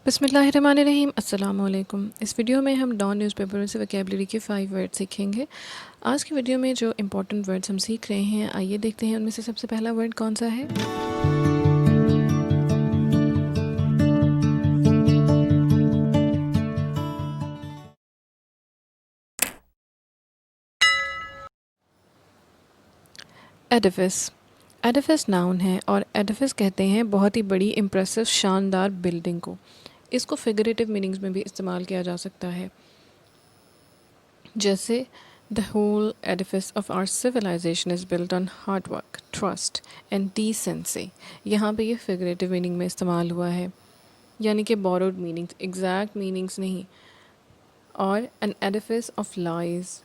बिस्मिल्लाहिर्रहमानिर्रहीम अस्सलाम वालेकुम। इस वीडियो में हम डॉन न्यूज़पेपर से वोकैबुलरी के 5 वर्ड सीखेंगे। आज की वीडियो में जो इम्पोर्टेंट वर्ड्स हम सीख रहे हैं, आइए देखते हैं उनमें से सबसे पहला वर्ड कौन सा है। एडिफिस। एडिफिस नाउन है और एडिफिस कहते हैं बहुत ही बड़ी इम्प्रेसिव शानदार बिल्डिंग को। इसको फिगरेटिव मीनिंग्स में भी इस्तेमाल किया जा सकता है, जैसे the whole edifice of our civilization is built on hard work, trust and decency. यहाँ पे ये फिगरेटिव मीनिंग में इस्तेमाल हुआ है, यानी कि बोरोड मीनिंग्स, एग्जैक्ट मीनिंग्स नहीं। और एन एडिफिस ऑफ लाइज,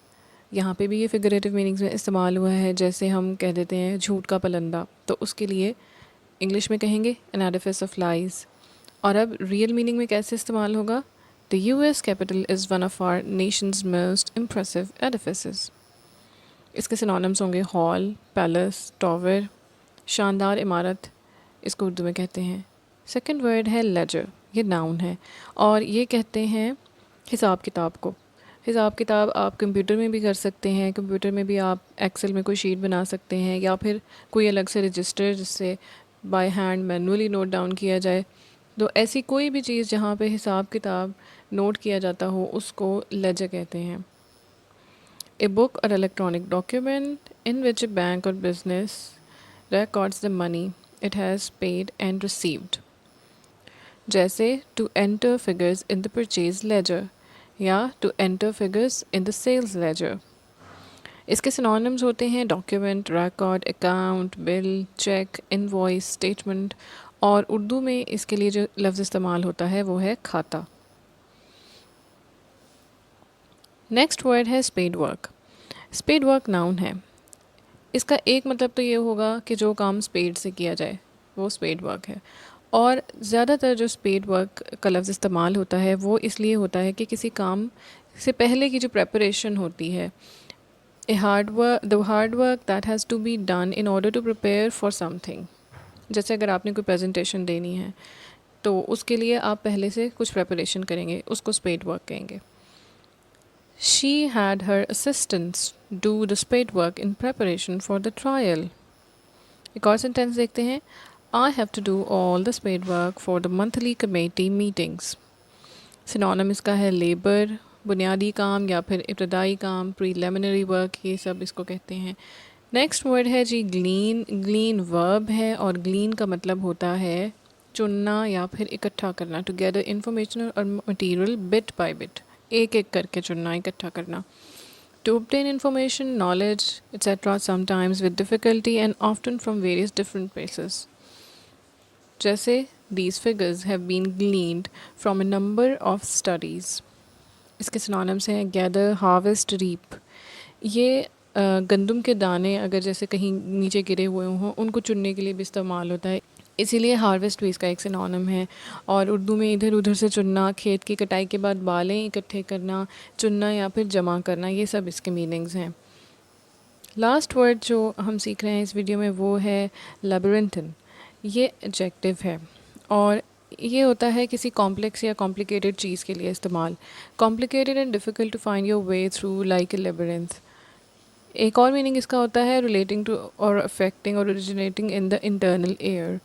यहाँ पे भी ये फिगरेटिव मीनिंग्स में इस्तेमाल हुआ है, जैसे हम कह देते हैं झूठ का पलंदा, तो उसके लिए इंग्लिश में कहेंगे एन एडिफिस ऑफ लाइज। और अब रियल मीनिंग में कैसे इस्तेमाल होगा। The US Capitol is one of our nation's most impressive edifices. इसके सिनोनिम्स होंगे हॉल, पैलेस, टावर, शानदार इमारत, इसको उर्दू में कहते हैं। सेकंड वर्ड है लेजर, ये नाउन है और ये कहते हैं हिसाब किताब को। हिसाब किताब आप कंप्यूटर में भी कर सकते हैं, कंप्यूटर में भी आप एक्सेल में कोई शीट बना सकते हैं, या फिर कोई अलग से रजिस्टर जिससे by hand manually note down किया जाए। तो ऐसी कोई भी चीज़ जहाँ पे हिसाब किताब नोट किया जाता हो उसको लेजर कहते हैं। ए बुक और electronic document in which A bank और business records the money it has paid and received, जैसे to enter figures in the purchase ledger या to enter figures in the sales ledger। इसके synonyms होते हैं document, record, account, bill, cheque, invoice, statement, और उर्दू में इसके लिए जो लफ्ज़ इस्तेमाल होता है वो है खाता। नेक्स्ट वर्ड है spade work. Spade work noun है। इसका एक मतलब तो ये होगा कि जो काम स्पेड से किया जाए वो स्पेड वर्क है, और ज़्यादातर जो स्पेड वर्क का लफ्ज़ इस्तेमाल होता है वो इसलिए होता है कि किसी काम से पहले की जो प्रेपरेशन होती है, the hard work that has to be done in order to prepare for something. जैसे अगर आपने कोई प्रेजेंटेशन देनी है तो उसके लिए आप पहले से कुछ प्रेपरेशन करेंगे, उसको स्पेड वर्क कहेंगे। She had her assistants do the spade work in preparation for the trial। एक और सेंटेंस देखते हैं। I have to do all the spade work for the monthly committee meetings। Synonym इसका है labour, बुनियादी काम या फिर इब्तदाई काम, प्रीलिमिनरी वर्क, ये सब इसको कहते हैं। नेक्स्ट वर्ड है जी ग्लीन। ग्लीन वर्ब है और ग्लीन का मतलब होता है चुनना या फिर इकट्ठा करना, टू गैदर इंफॉर्मेशन और मटीरियल बिट बाय बिट, एक एक करके चुनना, इकट्ठा करना। To obtain information, knowledge, etc. sometimes with difficulty and often from various different places। जैसे these figures have been gleaned from a number of studies। इसके synonyms हैं गैदर, हार्वेस्ट, रीप। ये गंदम के दाने अगर जैसे कहीं नीचे गिरे हुए हों उनको चुनने के लिए भी इस्तेमाल होता है, इसीलिए हार्वेस्ट भी इसका एक सिनोनिम है। और उर्दू में इधर उधर से चुनना, खेत की कटाई के बाद बालें इकट्ठे करना, चुनना या फिर जमा करना, ये सब इसके मीनिंग्स हैं। लास्ट वर्ड जो हम सीख रहे हैं इस वीडियो में वो है लैबिरिंथिन। ये एडजेक्टिव है और ये होता है किसी कॉम्प्लेक्स या कॉम्प्लिकेटेड चीज़ के लिए इस्तेमाल। Complicated and difficult to find your way through like a labyrinth. एक और मीनिंग इसका होता है रिलेटिंग टू और अफेक्टिंग और originating in the internal ear.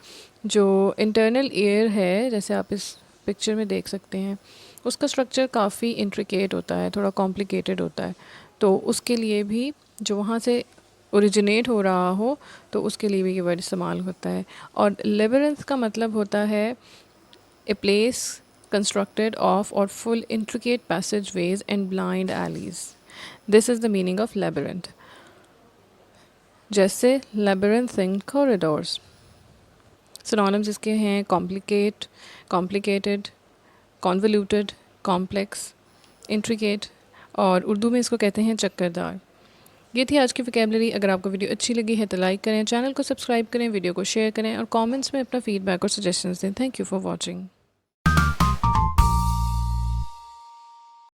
जो इंटरनल एयर है, जैसे आप इस पिक्चर में देख सकते हैं, उसका स्ट्रक्चर काफ़ी इंट्रिकेट होता है, थोड़ा कॉम्प्लिकेटेड होता है, तो उसके लिए भी जो वहाँ से ओरिजिनेट हो रहा हो तो उसके लिए भी ये वर्ड इस्तेमाल होता है। और लेबिरिंथ का मतलब होता है ए प्लेस कंस्ट्रक्टेड ऑफ और full intricate passageways and blind alleys. This is the meaning of labyrinth. जैसे labyrinthine corridors। सिनोनिम्स इसके हैं complicate, complicated, convoluted, complex, intricate, और उर्दू में इसको कहते हैं चक्करदार। ये थी आज की वोकैबुलरी। अगर आपको वीडियो अच्छी लगी है तो लाइक करें, चैनल को सब्सक्राइब करें, वीडियो को शेयर करें और कमेंट्स में अपना फीडबैक और सजेशंस दें। Thank you for watching.